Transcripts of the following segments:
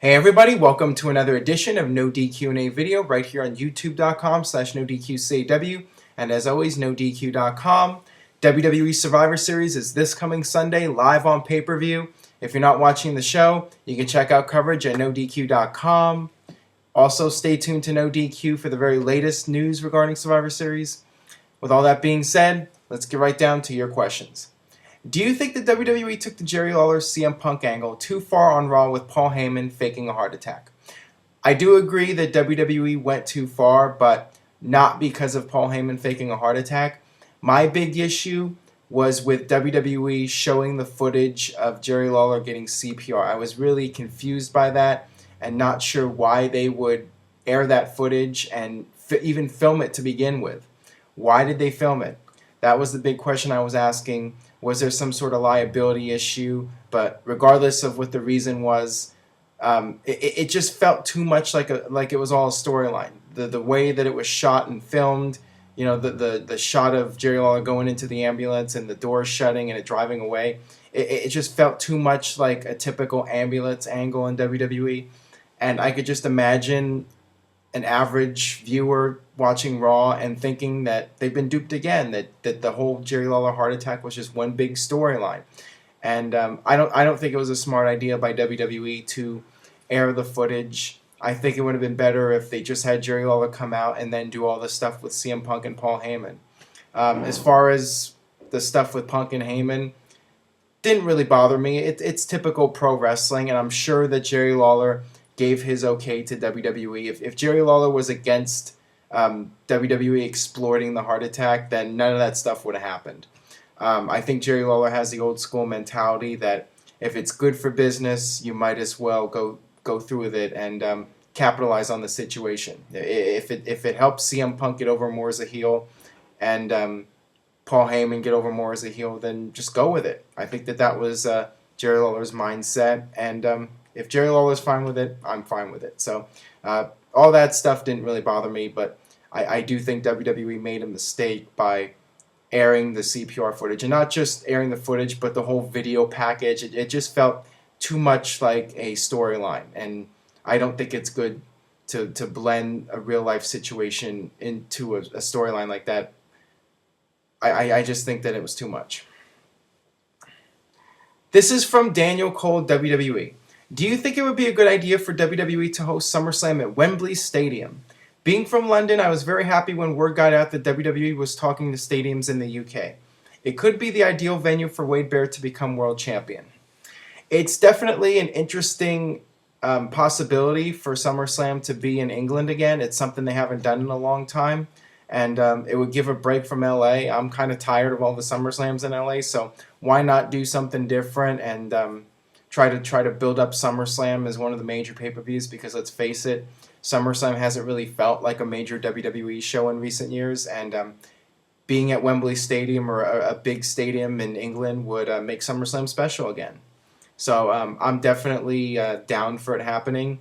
Hey everybody, welcome to another edition of NoDQ&A video right here on youtube.com/NoDQCAW, and as always, NoDQ.com. WWE Survivor Series is this coming Sunday, live on pay-per-view. If you're not watching the show, you can check out coverage at NoDQ.com. Also, stay tuned to NoDQ for the very latest news regarding Survivor Series. With all that being said, let's get right down to your questions. Do you think that WWE took the Jerry Lawler CM Punk angle too far on Raw with Paul Heyman faking a heart attack? I do agree that WWE went too far, but not because of Paul Heyman faking a heart attack. My big issue was with WWE showing the footage of Jerry Lawler getting CPR. I was really confused by that and not sure why they would air that footage and even film it to begin with. Why did they film it? That was the big question I was asking. Was there some sort of liability issue? But regardless of what the reason was, it just felt too much like it was all a storyline. The way that it was shot and filmed, you know, the shot of Jerry Lawler going into the ambulance and the doors shutting and it driving away, it just felt too much like a typical ambulance angle in WWE. And I could just imagine an average viewer watching Raw and thinking that they've been duped again, that the whole Jerry Lawler heart attack was just one big storyline. And I don't think it was a smart idea by WWE to air the footage. I think it would have been better if they just had Jerry Lawler come out and then do all the stuff with CM Punk and Paul Heyman. As far as the stuff with Punk and Heyman, didn't really bother me. It's typical pro wrestling, and I'm sure that Jerry Lawler gave his okay to WWE. If Jerry Lawler was against WWE exploiting the heart attack, then none of that stuff would have happened. I think Jerry Lawler has the old school mentality that if it's good for business, you might as well go through with it and capitalize on the situation. If it helps CM Punk get over more as a heel and Paul Heyman get over more as a heel, then just go with it. I think that was Jerry Lawler's mindset, and if Jerry Lawler's fine with it, I'm fine with it. So all that stuff didn't really bother me, but I do think WWE made a mistake by airing the CPR footage. And not just airing the footage, but the whole video package. It just felt too much like a storyline. And I don't think it's good to blend a real-life situation into a storyline like that. I just think that it was too much. This is from Daniel Cole, WWE. Do you think it would be a good idea for WWE to host SummerSlam at Wembley Stadium? Being from London, I was very happy when word got out that WWE was talking to stadiums in the UK. It could be the ideal venue for Wade Barrett to become world champion. It's definitely an interesting possibility for SummerSlam to be in England again. It's something they haven't done in a long time, and it would give a break from LA. I'm kind of tired of all the SummerSlams in LA, so why not do something different and try to build up SummerSlam as one of the major pay-per-views, because let's face it, SummerSlam hasn't really felt like a major WWE show in recent years, and being at Wembley Stadium or a big stadium in England would make SummerSlam special again. So I'm definitely down for it happening.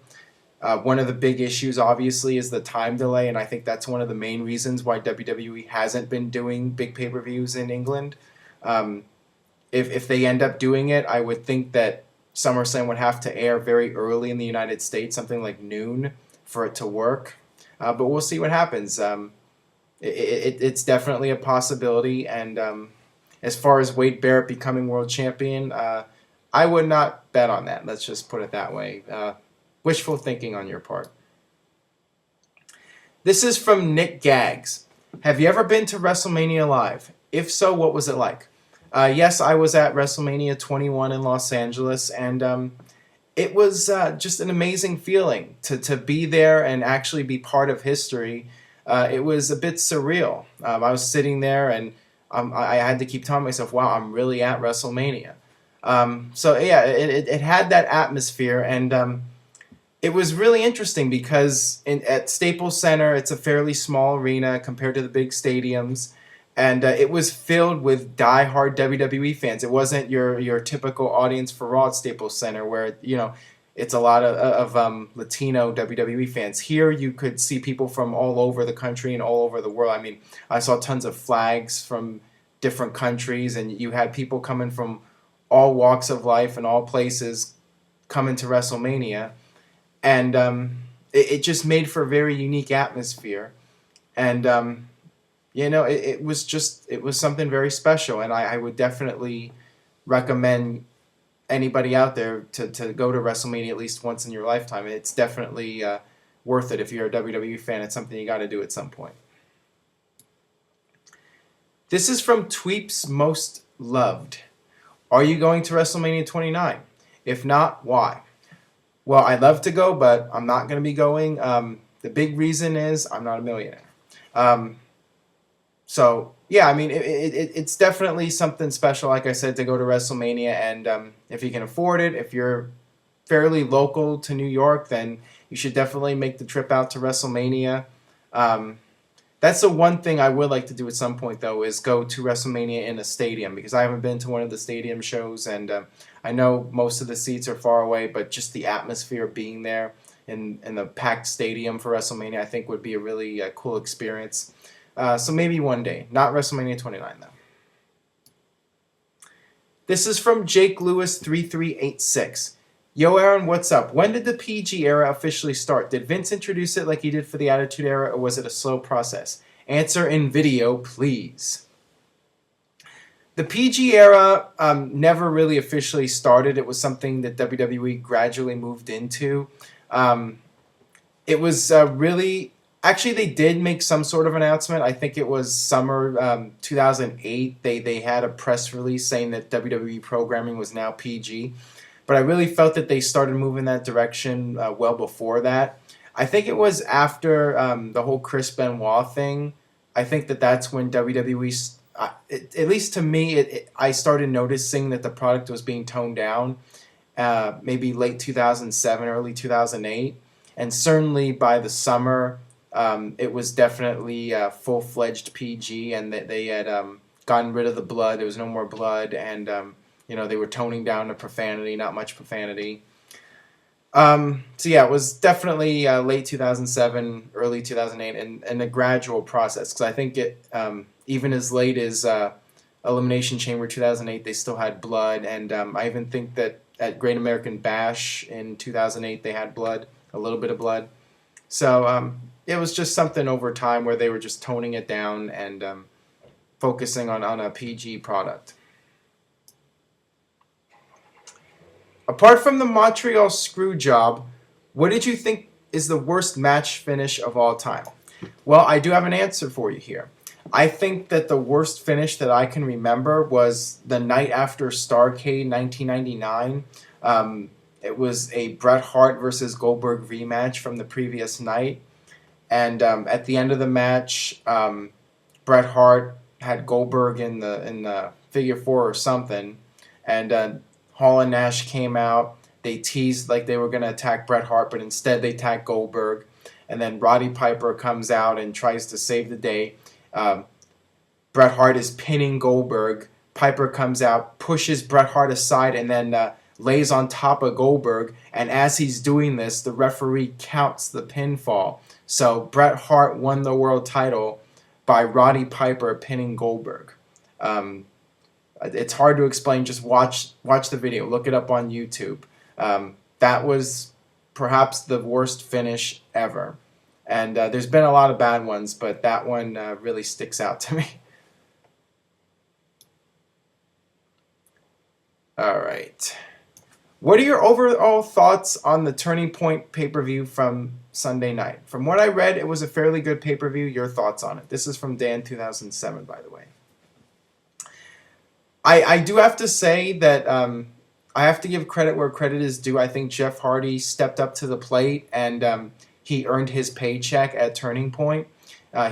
One of the big issues, obviously, is the time delay, and I think that's one of the main reasons why WWE hasn't been doing big pay-per-views in England. If they end up doing it, I would think that SummerSlam would have to air very early in the United States, something like noon, for it to work. But we'll see what happens. It's definitely a possibility. And as far as Wade Barrett becoming world champion, I would not bet on that. Let's just put it that way. Wishful thinking on your part. This is from Nick Gags. Have you ever been to WrestleMania Live? If so, what was it like? Yes, I was at WrestleMania 21 in Los Angeles, and it was just an amazing feeling to be there and actually be part of history. It was a bit surreal. I was sitting there, and I had to keep telling myself, wow, I'm really at WrestleMania. So yeah, it had that atmosphere, and it was really interesting because at Staples Center, it's a fairly small arena compared to the big stadiums. And it was filled with die-hard WWE fans. It wasn't your typical audience for Raw at Staples Center, where it's a lot of Latino WWE fans. Here, you could see people from all over the country and all over the world. I mean, I saw tons of flags from different countries, and you had people coming from all walks of life and all places coming to WrestleMania. and it just made for a very unique atmosphere. And it was something very special, and I would definitely recommend anybody out there to go to WrestleMania at least once in your lifetime. It's definitely worth it if you're a WWE fan. It's something you got to do at some point. This is from Tweeps Most Loved. Are you going to WrestleMania 29? If not, why? Well, I'd love to go, but I'm not going to be going. The big reason is I'm not a millionaire. So, yeah, I mean, it's definitely something special, like I said, to go to WrestleMania. And if you can afford it, if you're fairly local to New York, then you should definitely make the trip out to WrestleMania. That's the one thing I would like to do at some point, though, is go to WrestleMania in a stadium, because I haven't been to one of the stadium shows, and I know most of the seats are far away, but just the atmosphere of being there in the packed stadium for WrestleMania, I think would be a really cool experience. So maybe one day. Not WrestleMania 29, though. This is from Jake Lewis 3386. Yo, Aaron, what's up? When did the PG era officially start? Did Vince introduce it like he did for the Attitude Era, or was it a slow process? Answer in video, please. The PG era never really officially started. It was something that WWE gradually moved into. It was really... Actually, they did make some sort of announcement. I think it was summer 2008. They had a press release saying that WWE programming was now PG. But I really felt that they started moving that direction well before that. I think it was after the whole Chris Benoit thing. I think that's when WWE, at least to me, I started noticing that the product was being toned down. Maybe late 2007, early 2008. And certainly by the summer, it was definitely full-fledged PG, and they had gotten rid of the blood. There was no more blood, and they were toning down the profanity, not much profanity. So yeah, it was definitely late 2007, early 2008, and a gradual process. Because I think it, even as late as Elimination Chamber 2008, they still had blood, and I even think that at Great American Bash in 2008, they had blood, a little bit of blood. So it was just something over time where they were just toning it down and focusing on a PG product. Apart from the Montreal Screwjob, what did you think is the worst match finish of all time? Well, I do have an answer for you here. I think that the worst finish that I can remember was the night after Starrcade 1999. It was a Bret Hart versus Goldberg rematch from the previous night. And at the end of the match, Bret Hart had Goldberg in the figure four or something. And Hall and Nash came out. They teased like they were going to attack Bret Hart, but instead they attacked Goldberg. And then Roddy Piper comes out and tries to save the day. Bret Hart is pinning Goldberg. Piper comes out, pushes Bret Hart aside, and then lays on top of Goldberg. And as he's doing this, the referee counts the pinfall. So Bret Hart won the world title by Roddy Piper pinning Goldberg. It's hard to explain. Just watch the video. Look it up on YouTube. That was perhaps the worst finish ever. And there's been a lot of bad ones, but that one really sticks out to me. All right. What are your overall thoughts on the Turning Point pay-per-view from Sunday night? From what I read, it was a fairly good pay-per-view. Your thoughts on it? This is from Dan 2007, by the way. I do have to say that I have to give credit where credit is due. I think Jeff Hardy stepped up to the plate, and he earned his paycheck at Turning Point.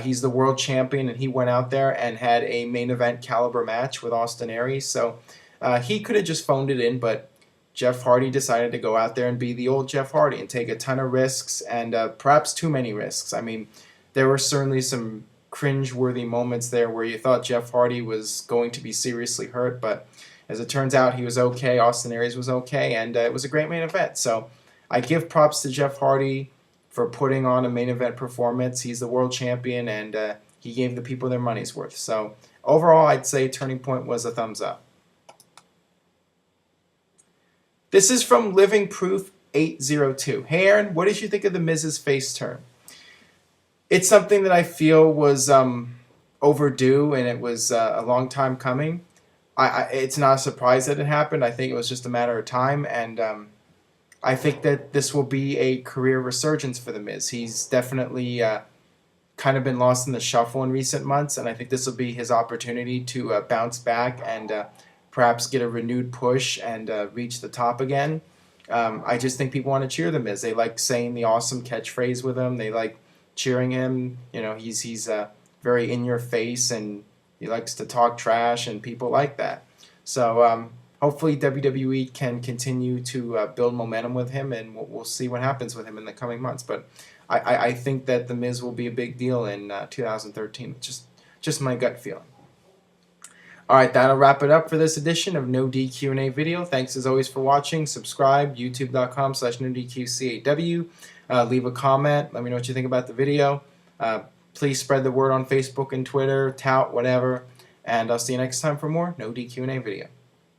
He's the world champion, and he went out there and had a main event caliber match with Austin Aries. So he could have just phoned it in, but Jeff Hardy decided to go out there and be the old Jeff Hardy and take a ton of risks, and perhaps too many risks. I mean, there were certainly some cringe-worthy moments there where you thought Jeff Hardy was going to be seriously hurt, but as it turns out, he was okay. Austin Aries was okay, and it was a great main event. So I give props to Jeff Hardy for putting on a main event performance. He's the world champion, and he gave the people their money's worth. So overall, I'd say Turning Point was a thumbs up. This is from Living Proof 802. Hey Aaron, what did you think of the Miz's face turn? It's something that I feel was overdue, and it was a long time coming. It's not a surprise that it happened. I think it was just a matter of time, and I think that this will be a career resurgence for the Miz. He's definitely kind of been lost in the shuffle in recent months, and I think this will be his opportunity to bounce back and perhaps get a renewed push and reach the top again. I just think people want to cheer the Miz. They like saying the awesome catchphrase with him. They like cheering him. You know, he's very in your face, and he likes to talk trash, and people like that. So hopefully WWE can continue to build momentum with him, and we'll see what happens with him in the coming months. But I think that the Miz will be a big deal in 2013. Just my gut feeling. All right, that'll wrap it up for this edition of No DQ&A video. Thanks as always for watching. Subscribe, youtube.com/NoDQ&AV. Leave a comment. Let me know what you think about the video. Please spread the word on Facebook and Twitter, tout, whatever. And I'll see you next time for more No DQ&A video.